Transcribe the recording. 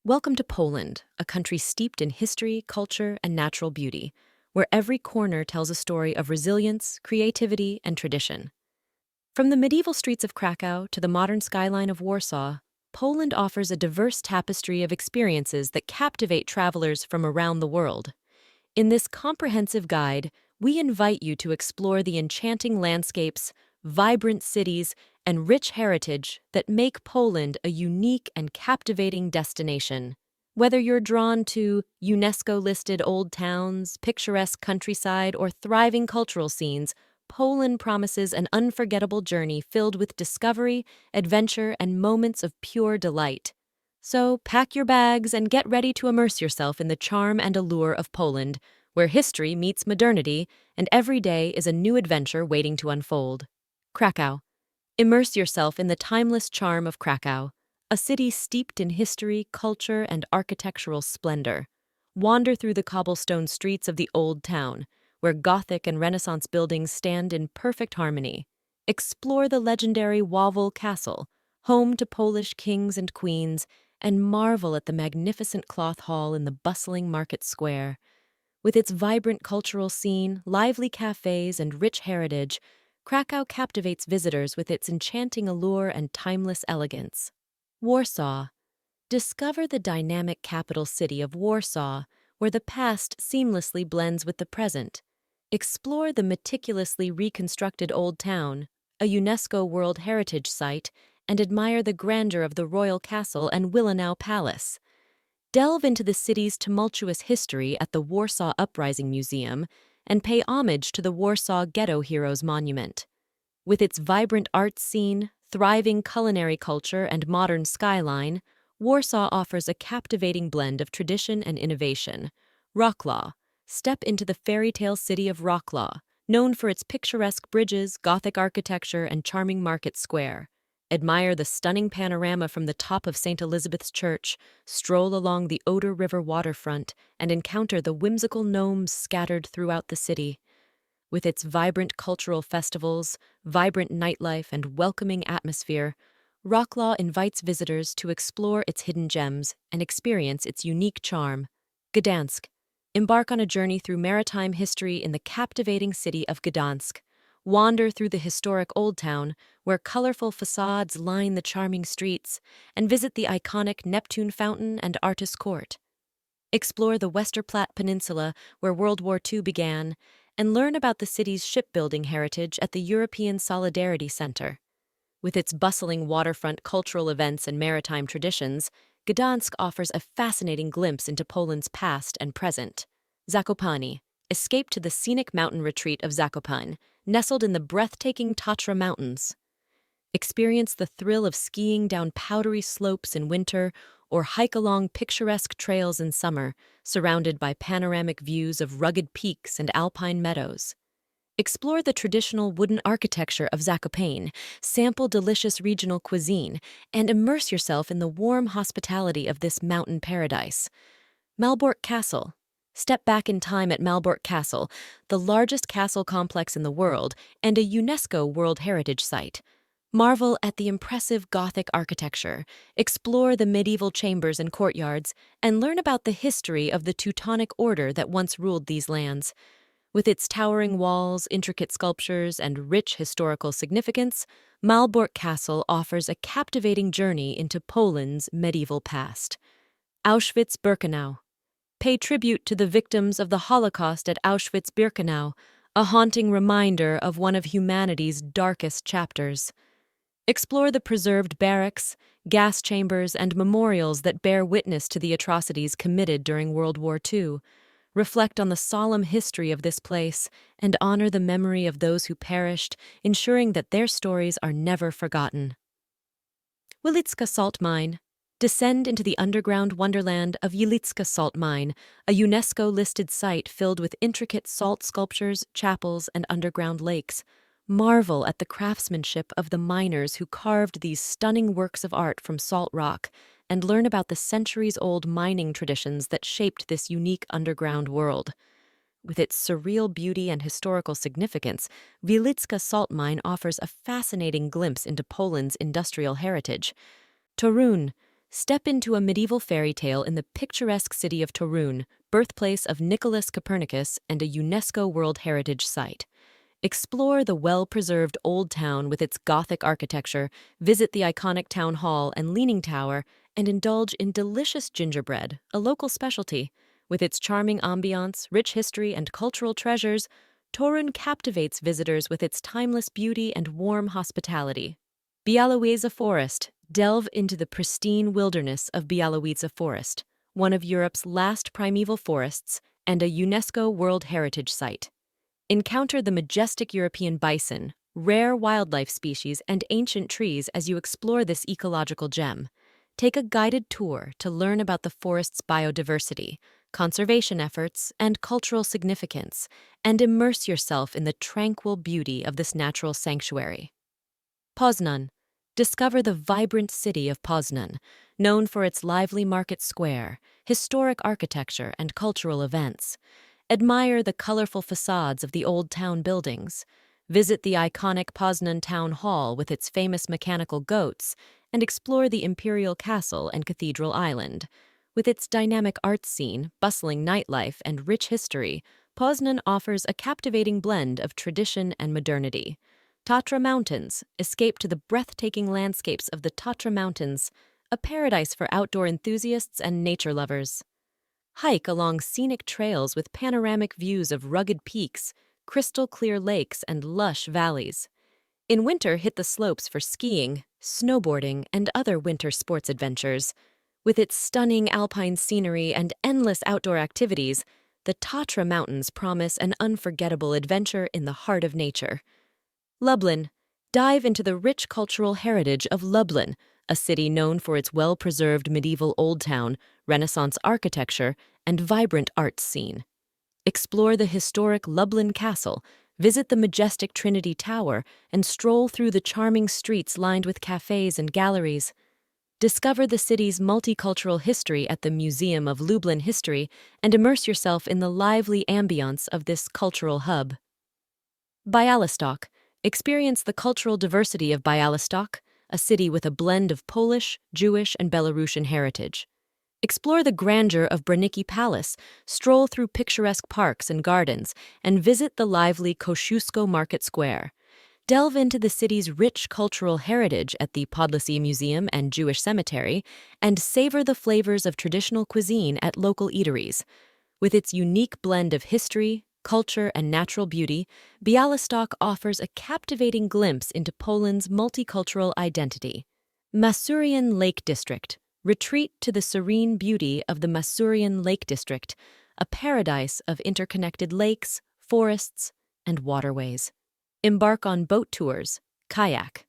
Welcome to Poland, a country steeped in history, culture, and natural beauty, where every corner tells a story of resilience, creativity, and tradition. From the medieval streets of Krakow to the modern skyline of Warsaw, Poland offers a diverse tapestry of experiences that captivate travelers from around the world. In this comprehensive guide, we invite you to explore the enchanting landscapes, vibrant cities, and rich heritage that make Poland a unique and captivating destination. Whether you're drawn to UNESCO-listed old towns, picturesque countryside, or thriving cultural scenes, Poland promises an unforgettable journey filled with discovery, adventure, and moments of pure delight. So pack your bags and get ready to immerse yourself in the charm and allure of Poland, where history meets modernity and every day is a new adventure waiting to unfold. Krakow. Immerse yourself in the timeless charm of Krakow, a city steeped in history, culture, and architectural splendor. Wander through the cobblestone streets of the Old Town, where Gothic and Renaissance buildings stand in perfect harmony. Explore the legendary Wawel Castle, home to Polish kings and queens, and marvel at the magnificent cloth hall in the bustling market square. With its vibrant cultural scene, lively cafes, and rich heritage, Krakow captivates visitors with its enchanting allure and timeless elegance. Warsaw. Discover the dynamic capital city of Warsaw, where the past seamlessly blends with the present. Explore the meticulously reconstructed Old Town, a UNESCO World Heritage Site, and admire the grandeur of the Royal Castle and Wilanów Palace. Delve into the city's tumultuous history at the Warsaw Uprising Museum and pay homage to the Warsaw Ghetto Heroes Monument. With its vibrant art scene, thriving culinary culture, and modern skyline, Warsaw offers a captivating blend of tradition and innovation. Wroclaw. Step into the fairy tale city of Wroclaw, known for its picturesque bridges, Gothic architecture, and charming market square. Admire the stunning panorama from the top of St. Elizabeth's Church, stroll along the Oder River waterfront, and encounter the whimsical gnomes scattered throughout the city. With its vibrant cultural festivals, vibrant nightlife, and welcoming atmosphere, Wroclaw invites visitors to explore its hidden gems and experience its unique charm. Gdansk. Embark on a journey through maritime history in the captivating city of Gdansk. Wander through the historic Old Town, where colorful facades line the charming streets, and visit the iconic Neptune Fountain and Artist Court. Explore the Westerplatte Peninsula, where World War II began, and learn about the city's shipbuilding heritage at the European Solidarity Center. With its bustling waterfront cultural events and maritime traditions, Gdansk offers a fascinating glimpse into Poland's past and present. Zakopane. Escape to the scenic mountain retreat of Zakopane, nestled in the breathtaking Tatra Mountains. Experience the thrill of skiing down powdery slopes in winter or hike along picturesque trails in summer, surrounded by panoramic views of rugged peaks and alpine meadows. Explore the traditional wooden architecture of Zakopane, sample delicious regional cuisine, and immerse yourself in the warm hospitality of this mountain paradise. Malbork Castle. Step back in time at Malbork Castle, the largest castle complex in the world and a UNESCO World Heritage Site. Marvel at the impressive Gothic architecture, explore the medieval chambers and courtyards, and learn about the history of the Teutonic Order that once ruled these lands. With its towering walls, intricate sculptures, and rich historical significance, Malbork Castle offers a captivating journey into Poland's medieval past. Auschwitz-Birkenau. Pay tribute to the victims of the Holocaust at Auschwitz-Birkenau, a haunting reminder of one of humanity's darkest chapters. Explore the preserved barracks, gas chambers, and memorials that bear witness to the atrocities committed during World War II. Reflect on the solemn history of this place and honor the memory of those who perished, ensuring that their stories are never forgotten. Wieliczka Salt Mine. Descend into the underground wonderland of Wieliczka Salt Mine, a UNESCO-listed site filled with intricate salt sculptures, chapels, and underground lakes. Marvel at the craftsmanship of the miners who carved these stunning works of art from salt rock, and learn about the centuries-old mining traditions that shaped this unique underground world. With its surreal beauty and historical significance, Wieliczka Salt Mine offers a fascinating glimpse into Poland's industrial heritage. Toruń. Step into a medieval fairy tale in the picturesque city of Torun, birthplace of Nicholas Copernicus and a UNESCO World Heritage Site. Explore the well-preserved Old Town with its Gothic architecture, visit the iconic Town Hall and Leaning Tower, and indulge in delicious gingerbread, a local specialty. With its charming ambiance, rich history, and cultural treasures, Torun captivates visitors with its timeless beauty and warm hospitality. Bialowieza Forest. Delve into the pristine wilderness of Bialowieza Forest, one of Europe's last primeval forests and a UNESCO World Heritage Site. Encounter the majestic European bison, rare wildlife species, and ancient trees as you explore this ecological gem. Take a guided tour to learn about the forest's biodiversity, conservation efforts, and cultural significance, and immerse yourself in the tranquil beauty of this natural sanctuary. Poznan. Discover the vibrant city of Poznan, known for its lively market square, historic architecture, and cultural events. Admire the colorful facades of the old town buildings. Visit the iconic Poznan Town Hall with its famous mechanical goats, and explore the Imperial Castle and Cathedral Island. With its dynamic art scene, bustling nightlife, and rich history, Poznan offers a captivating blend of tradition and modernity. Tatra Mountains. Escape to the breathtaking landscapes of the Tatra Mountains, a paradise for outdoor enthusiasts and nature lovers. Hike along scenic trails with panoramic views of rugged peaks, crystal-clear lakes, and lush valleys. In winter, hit the slopes for skiing, snowboarding, and other winter sports adventures. With its stunning alpine scenery and endless outdoor activities, the Tatra Mountains promise an unforgettable adventure in the heart of nature. Lublin. Dive into the rich cultural heritage of Lublin, a city known for its well-preserved medieval old town, Renaissance architecture, and vibrant art scene. Explore the historic Lublin Castle, visit the majestic Trinity Tower, and stroll through the charming streets lined with cafes and galleries. Discover the city's multicultural history at the Museum of Lublin History and immerse yourself in the lively ambiance of this cultural hub. Bialystok. Experience the cultural diversity of Bialystok, a city with a blend of Polish, Jewish, and Belarusian heritage. Explore the grandeur of Branicki Palace, stroll through picturesque parks and gardens, and visit the lively Kosciuszko Market Square. Delve into the city's rich cultural heritage at the Podlasie Museum and Jewish Cemetery, and savor the flavors of traditional cuisine at local eateries. With its unique blend of history, culture, and natural beauty, Bialystok offers a captivating glimpse into Poland's multicultural identity. Masurian Lake District. Retreat to the serene beauty of the Masurian Lake District, a paradise of interconnected lakes, forests, and waterways. Embark on boat tours, kayak,